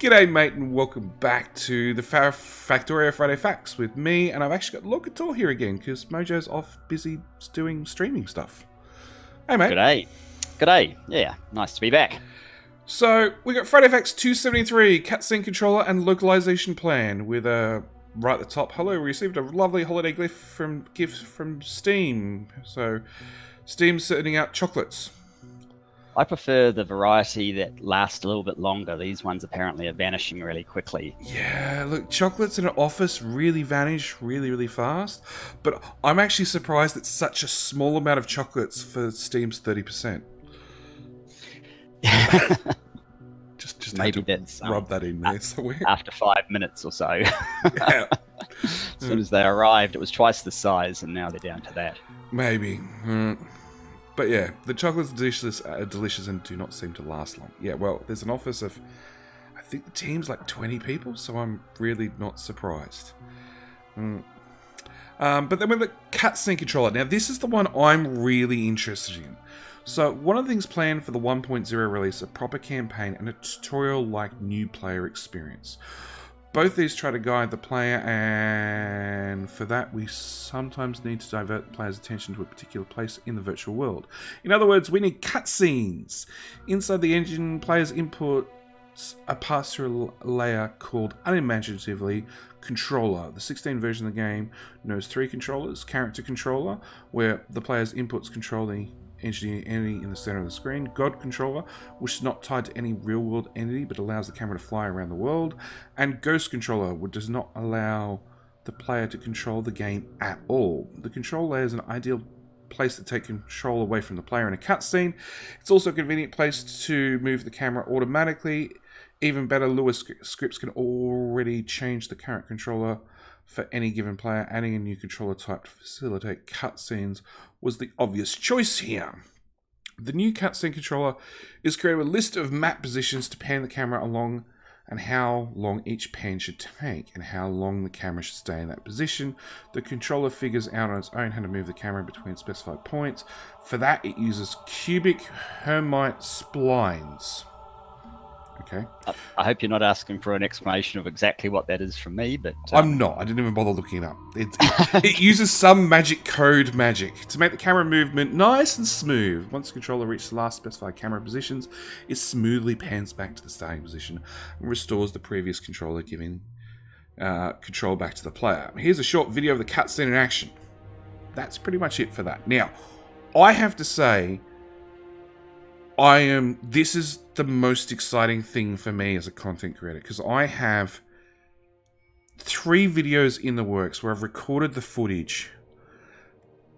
G'day, mate, and welcome back to the Factorio Friday Facts with me. And I've actually got Locator here again because Mojo's off busy doing streaming stuff. Hey, mate. G'day. G'day. Yeah, nice to be back. So we got Friday Facts 273, cutscene controller and localization plan with right at the top. Hello, we received a lovely holiday gift from Steam. So Steam's sending out chocolates. I prefer the variety that lasts a little bit longer. These ones apparently are vanishing really quickly. Yeah, look, chocolates in an office really vanish really fast. But I'm actually surprised it's such a small amount of chocolates for Steam's 30%. just Maybe had to that's rub that in there somewhere. After 5 minutes or so. Yeah. As soon as they arrived, it was twice the size, and now they're down to that. Maybe. But yeah, the chocolates are delicious and do not seem to last long. Yeah, well, there's an office of, I think the team's like 20 people, so I'm really not surprised. But then with the cutscene controller. Now, this is the one I'm really interested in. So, one of the things planned for the 1.0 release, a proper campaign and a tutorial-like new player experience. Both these try to guide the player, and for that we sometimes need to divert the player's attention to a particular place in the virtual world. In other words, we need cutscenes. Inside the engine, players inputs a pass-through layer called unimaginatively controller. The 16 version of the game knows 3 controllers. Character controller, where the player's inputs control the engineer entity in the center of the screen. God controller, which is not tied to any real-world entity but allows the camera to fly around the world. And Ghost controller, which does not allow the player to control the game at all. The control layer is an ideal place to take control away from the player in a cutscene. It's also a convenient place to move the camera automatically. Even better, Lua scripts can already change the current controller for any given player. Adding a new controller type to facilitate cutscenes was the obvious choice here. The new cutscene controller is created with a list of map positions to pan the camera along and how long each pan should take and how long the camera should stay in that position. The controller figures out on its own how to move the camera between specified points. For that, it uses cubic Hermite splines. Okay. I hope you're not asking for an explanation of exactly what that is from me, but... I'm not. I didn't even bother looking it up. It uses some magic code to make the camera movement nice and smooth. Once the controller reaches the last specified camera positions, it smoothly pans back to the starting position and restores the previous controller, giving control back to the player. Here's a short video of the cutscene in action. That's pretty much it for that. Now, I have to say, this is the most exciting thing for me as a content creator, because I have 3 videos in the works where I've recorded the footage,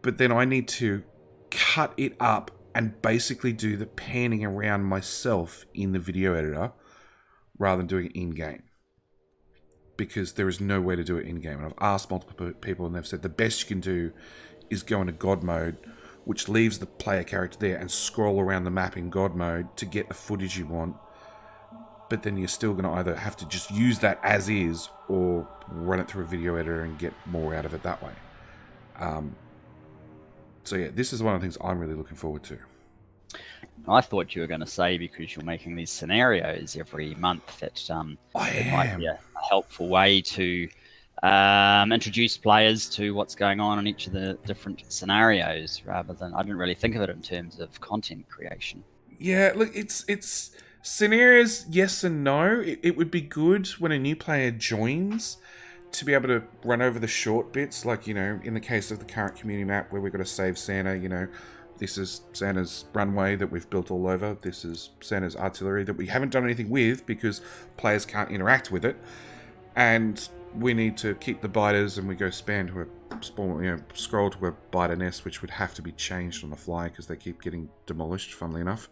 but then I need to cut it up and basically do the panning around myself in the video editor rather than doing it in-game, because there is no way to do it in-game. And I've asked multiple people and they've said the best you can do is go into God mode, which leaves the player character there, and scroll around the map in God mode to get the footage you want. But then you're still going to either have to just use that as is, or run it through a video editor and get more out of it that way. So yeah, this is one of the things I'm really looking forward to. I thought you were going to say, because you're making these scenarios every month, that it might be a helpful way to introduce players to what's going on in each of the different scenarios, rather than, I didn't really think of it in terms of content creation. Yeah, look, it's scenarios, yes and no. It would be good when a new player joins to be able to run over the short bits, like, you know, in the case of the current community map where we've got to save Santa, you know, this is Santa's runway that we've built all over. This is Santa's artillery that we haven't done anything with because players can't interact with it. And we need to keep the biters, and we go scroll to a biter nest, which would have to be changed on the fly because they keep getting demolished, funnily enough.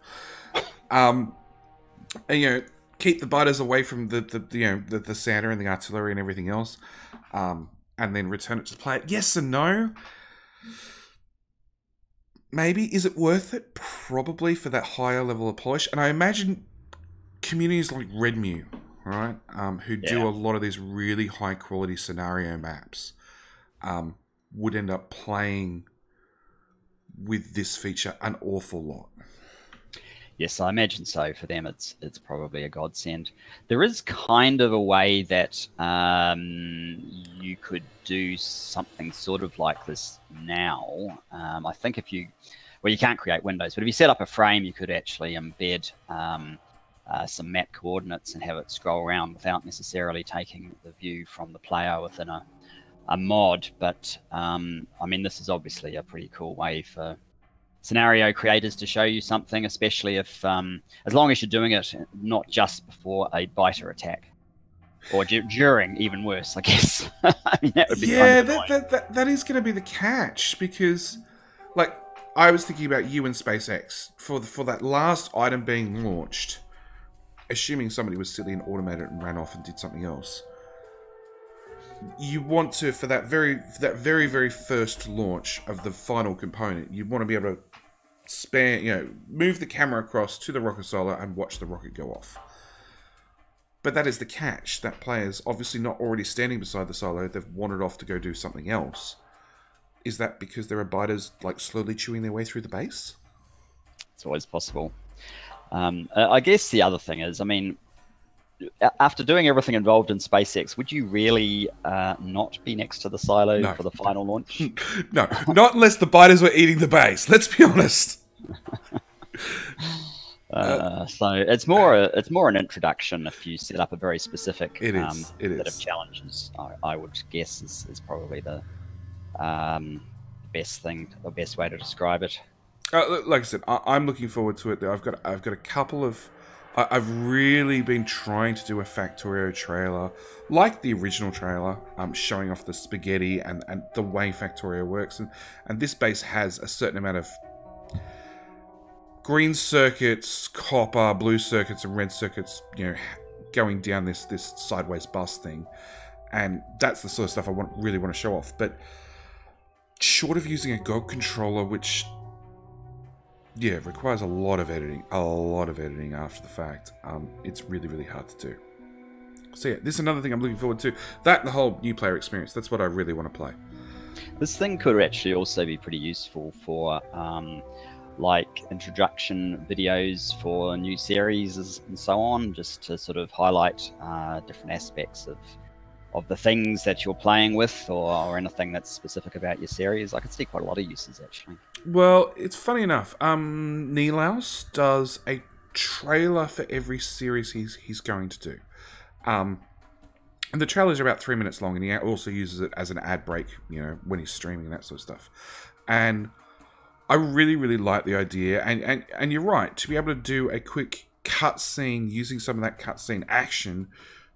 And, you know, keep the biters away from the Santa and the artillery and everything else, and then return it to the player. Yes and no. Maybe. Is it worth it? Probably, for that higher level of polish. And I imagine communities like Redmew, right, who do a lot of these really high quality scenario maps, would end up playing with this feature an awful lot. Yes, I imagine so. For them, it's probably a godsend. There is kind of a way that you could do something sort of like this now. I think if you, well, you can't create windows, but if you set up a frame, you could actually embed some map coordinates and have it scroll around without necessarily taking the view from the player within a mod. But I mean, this is obviously a pretty cool way for scenario creators to show you something, especially if, as long as you're doing it not just before a biter attack, or during, even worse, I guess. I mean, that would be that is going to be the catch, because, like, I was thinking about you and SpaceX for that last item being launched, assuming somebody was silly and automated and ran off and did something else. You want to, for that very first launch of the final component, you want to be able to move the camera across to the rocket silo and watch the rocket go off. But that is the catch. That player's obviously not already standing beside the silo. They've wandered off to go do something else. Is that because there are biters like slowly chewing their way through the base? It's always possible. I guess the other thing is, I mean, after doing everything involved in SpaceX, would you really not be next to the silo for the final launch? No, not unless the biters were eating the base. Let's be honest. So it's more an introduction. If you set up a very specific set of challenges, I would guess is probably the best way to describe it. Like I said, I'm looking forward to it. I've got a couple of. I've really been trying to do a Factorio trailer, like the original trailer, showing off the spaghetti and the way Factorio works. And this base has a certain amount of green circuits, copper, blue circuits, and red circuits, going down this sideways bus thing. And that's the sort of stuff I really want to show off. But short of using a GOG controller, which... yeah, it requires a lot of editing after the fact. It's really, really hard to do. So yeah, this is another thing I'm looking forward to. That and the whole new player experience. That's what I really want to play. This thing could actually also be pretty useful for like introduction videos for new series and so on, just to sort of highlight different aspects of the things that you're playing with, or anything that's specific about your series. I could see quite a lot of uses, actually. Well, it's funny enough. Nilaus does a trailer for every series he's going to do. And the trailers are about 3 minutes long, and he also uses it as an ad break, when he's streaming and that sort of stuff. And I really, really like the idea. And you're right, to be able to do a quick cutscene, using some of that cutscene action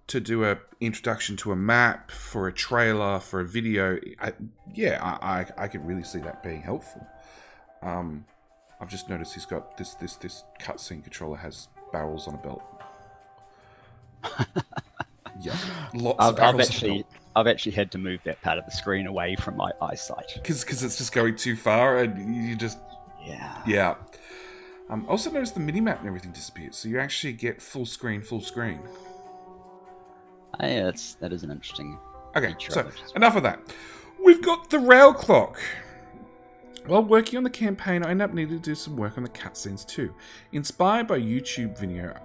to do a introduction to a map, for a trailer, for a video, I can really see that being helpful. I've just noticed he's got this cutscene controller has barrels on a belt. Yeah, lots of barrels on a belt. I've actually had to move that part of the screen away from my eyesight because it's just going too far, and you just yeah. Also noticed the minimap and everything disappears, so you actually get full screen. Yeah, that is an interesting feature. So enough of that. We've got the rail clock. While working on the campaign, I ended up needing to do some work on the cutscenes too. Inspired by YouTube video,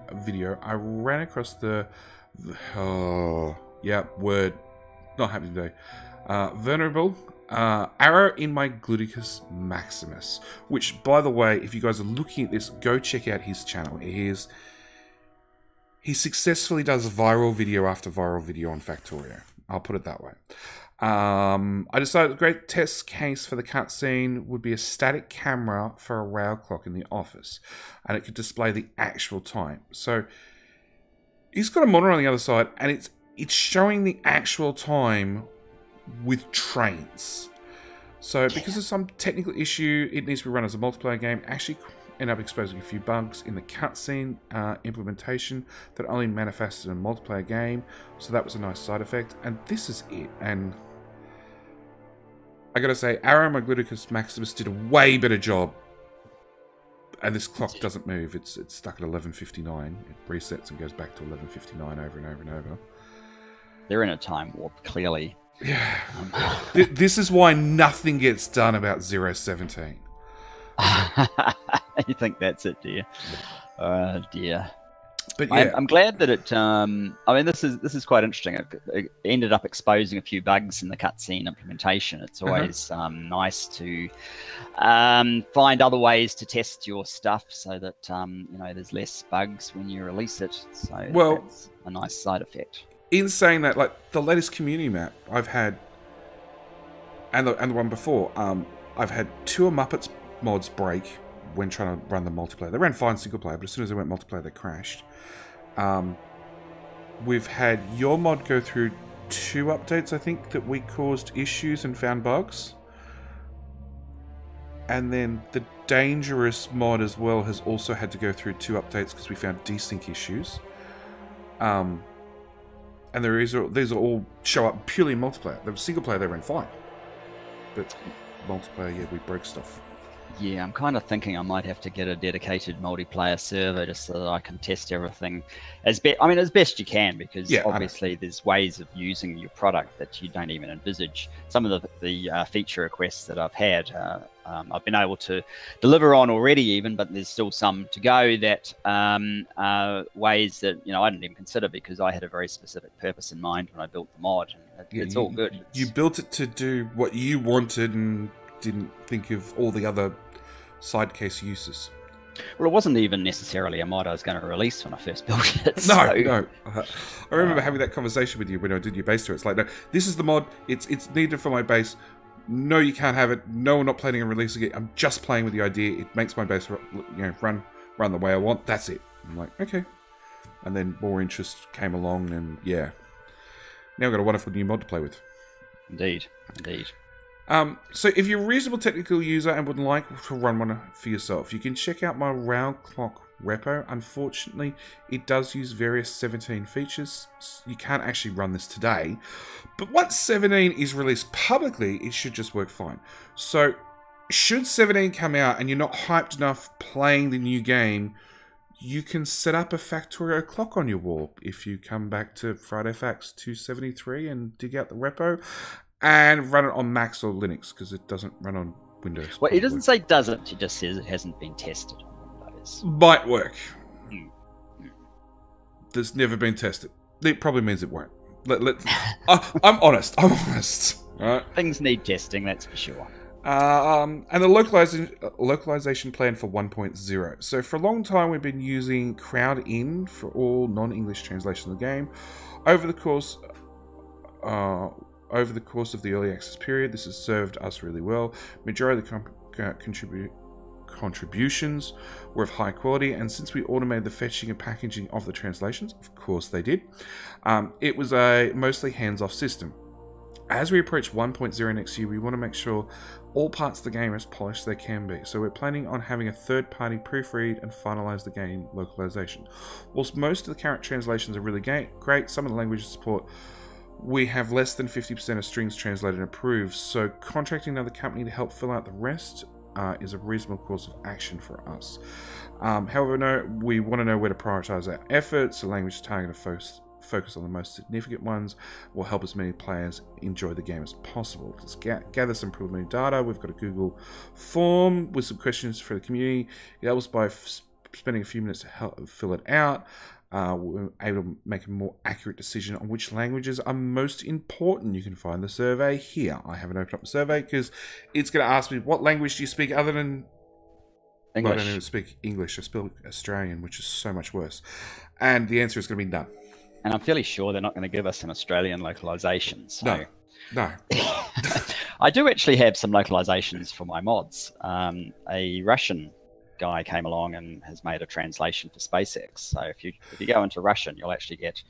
I ran across word not happening today. Venerable arrow in my Gluteus Maximus, which, by the way, if you guys are looking at this, go check out his channel. He successfully does viral video after viral video on Factorio. I'll put it that way. I decided the great test case for the cutscene would be a static camera for a rail clock in the office, and it could display the actual time. So he's got a monitor on the other side, and it's showing the actual time with trains. So because of some technical issue, it needs to be run as a multiplayer game. Actually end up exposing a few bugs in the cutscene implementation that only manifested in a multiplayer game. So that was a nice side effect. And this is it. And I gotta say, Arrow My Gluteus Maximus did a way better job. And this clock doesn't move. It's stuck at 11:59. It resets and goes back to 11:59 over and over and over. They're in a time warp, clearly. Yeah. This is why nothing gets done about 017. You think that's it, do you? Dear. But yeah, I'm glad that it. I mean, this is quite interesting. It ended up exposing a few bugs in the cutscene implementation. It's always nice to find other ways to test your stuff so that you know, there's less bugs when you release it. So that's a nice side effect. In saying that, like the latest community map I've had, and the one before, I've had 2 of Muppets mods break when trying to run the multiplayer. They ran fine single player, but as soon as they went multiplayer, they crashed. We've had your mod go through 2 updates, I think, that we caused issues and found bugs. And then the Dangerous mod as well has also had to go through 2 updates because we found desync issues. And these are all show up purely in multiplayer. The single player, they ran fine. But multiplayer, yeah, we broke stuff. Yeah, I'm kind of thinking I might have to get a dedicated multiplayer server just so that I can test everything as best you can, because obviously there's ways of using your product that you don't even envisage. Some of the feature requests that I've had, I've been able to deliver on already even, but there's still some to go that ways that, you know, I didn't even consider because I had a very specific purpose in mind when I built the mod. And it's all good. You built it to do what you wanted and didn't think of all the other side case uses. Well, it wasn't even necessarily a mod I was going to release when I first built it. No. I remember having that conversation with you when I did your base tour. It's like, no, this is the mod. It's needed for my base. No, you can't have it. No, we're not planning on releasing it. I'm just playing with the idea. It makes my base, run the way I want. That's it. I'm like, okay. And then more interest came along, and yeah, now I've got a wonderful new mod to play with. Indeed. So if you're a reasonable technical user and would like to run one for yourself, you can check out my Round Clock repo. Unfortunately, it does use various 17 features. You can't actually run this today, but once 17 is released publicly, it should just work fine. So should 17 come out and you're not hyped enough playing the new game, you can set up a Factorio clock on your wall if you come back to Friday Facts 273 and dig out the repo and run it on Macs or Linux, because it doesn't run on Windows. Well, it doesn't say doesn't, it just says it hasn't been tested on Windows. Might work. That's never been tested. It probably means it won't. I'm honest. All right? Things need testing, that's for sure. And the localization plan for 1.0. So for a long time, we've been using Crowd-In for all non-English translations of the game. Over the course of the early access period, this has served us really well. Majority of the contributions were of high quality, and since we automated the fetching and packaging of the translations, of course they did, it was a mostly hands-off system. As we approach 1.0 next year, we want to make sure all parts of the game are as polished as they can be. So we're planning on having a third-party proofread and finalize the game localization. Whilst most of the current translations are really great, some of the language support, we have less than 50% of strings translated and approved, so contracting another company to help fill out the rest is a reasonable course of action for us. However, we want to know where to prioritize our efforts. The language target focus on the most significant ones will help as many players enjoy the game as possible. Let's gather some preliminary data. We've got a Google form with some questions for the community. It helps by spending a few minutes to help fill it out. We're able to make a more accurate decision on which languages are most important. You can find the survey here. I haven't opened up the survey because it's going to ask me, what language do you speak other than English? Well, I don't even speak English. I speak Australian, which is so much worse. And the answer is going to be none. And I'm fairly sure they're not going to give us an Australian localization. So. No. I do actually have some localizations for my mods. A Russian guy came along and has made a translation for SpaceX. So if you go into Russian, you'll actually get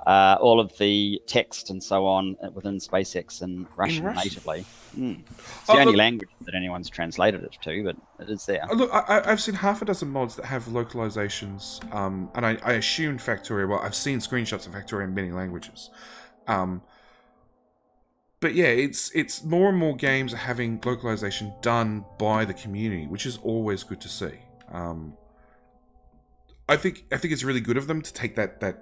all of the text and so on within SpaceX in Russian natively. It's the only language that anyone's translated it to, but it is there. Look, I've seen half a dozen mods that have localizations, and I assumed Factorio. Well, I've seen screenshots of Factorio in many languages. But yeah, it's more and more games are having localization done by the community, which is always good to see. I think it's really good of them to take that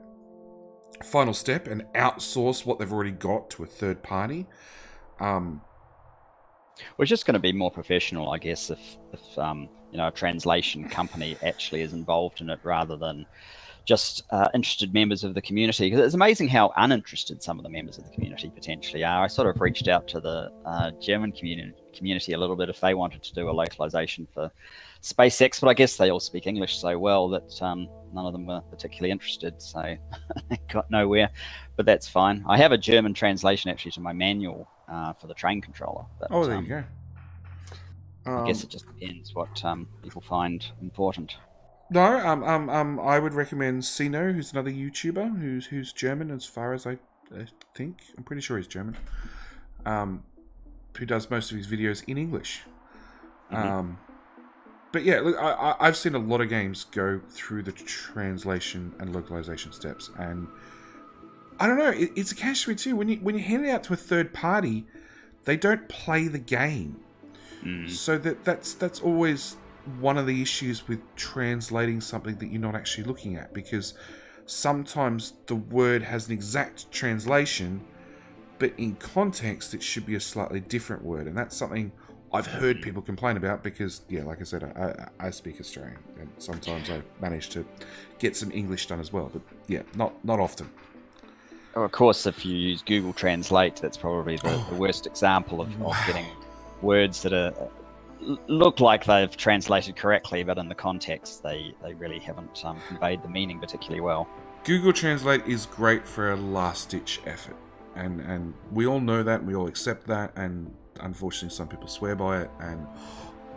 final step and outsource what they've already got to a third party. Well, it's just going to be more professional, I guess, if a translation company actually is involved in it rather than just interested members of the community. Because it's amazing how uninterested some of the members of the community potentially are. I sort of reached out to the German community a little bit if they wanted to do a localization for SpaceX, but I guess they all speak English so well that none of them were particularly interested, so they got nowhere. But that's fine. I have a German translation actually to my manual for the train controller. But, oh, there you go. I guess it just depends what people find important. No, I would recommend Sino, who's another YouTuber who's German, as far as I think. I'm pretty sure he's German. Who does most of his videos in English. But yeah, look, I've seen a lot of games go through the translation and localization steps, and I don't know, it's a catch-22. When you hand it out to a third party, they don't play the game. So that's always one of the issues with translating something that you're not actually looking at, because sometimes the word has an exact translation, but in context it should be a slightly different word, and that's something I've heard people complain about because, yeah, like I said, I speak Australian, and sometimes I manage to get some English done as well, but yeah, not often. Oh, of course, if you use Google Translate, that's probably the worst example of getting words that look like they've translated correctly, but in the context they really haven't conveyed the meaning particularly well. Google Translate is great for a last-ditch effort, and we all know that, and we all accept that, and unfortunately some people swear by it, and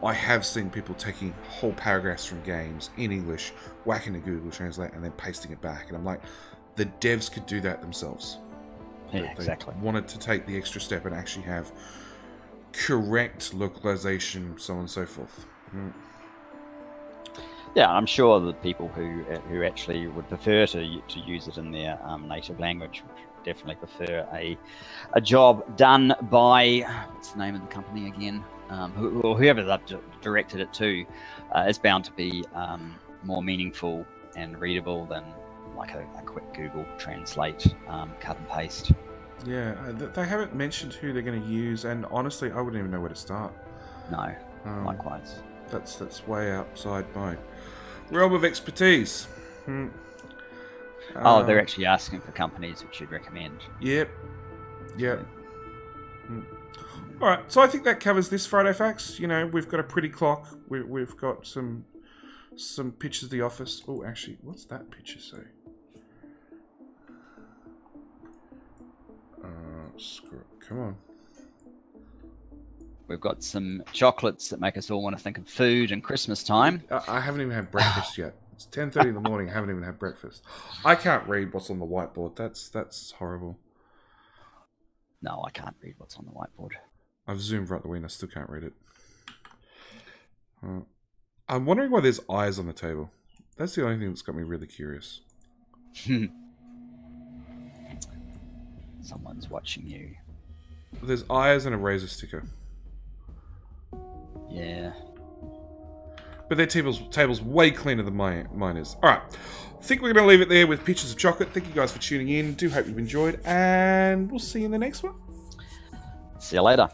I have seen people taking whole paragraphs from games in English, whacking to Google Translate, and then pasting it back, and I'm like, the devs could do that themselves. Yeah, exactly. Wanted to take the extra step and actually have correct localization, so on and so forth. Yeah, I'm sure that people who actually would prefer to use it in their native language would definitely prefer a job done by, what's the name of the company again, whoever they've directed it to, is bound to be more meaningful and readable than like a quick Google Translate cut and paste. Yeah, they haven't mentioned who they're going to use, and honestly, I wouldn't even know where to start. No, likewise. That's way outside my realm of expertise. Oh, they're actually asking for companies which you'd recommend. Yep. All right, so I think that covers this Friday Facts. You know, we've got a pretty clock. We've got some pictures of the office. Oh, actually, what's that picture say? Screw it. Come on. We've got some chocolates that make us all want to think of food and Christmas time. I haven't even had breakfast yet. It's 10:30 in the morning. I haven't even had breakfast. I can't read what's on the whiteboard. That's horrible. No, I can't read what's on the whiteboard. I've zoomed right the way and I still can't read it. I'm wondering why there's eyes on the table. That's the only thing that's got me really curious. Someone's watching you. There's eyes and a razor sticker. Yeah. But their table's way cleaner than mine is. Alright. I think we're going to leave it there with pictures of chocolate. Thank you guys for tuning in. Do hope you've enjoyed. And we'll see you in the next one. See you later.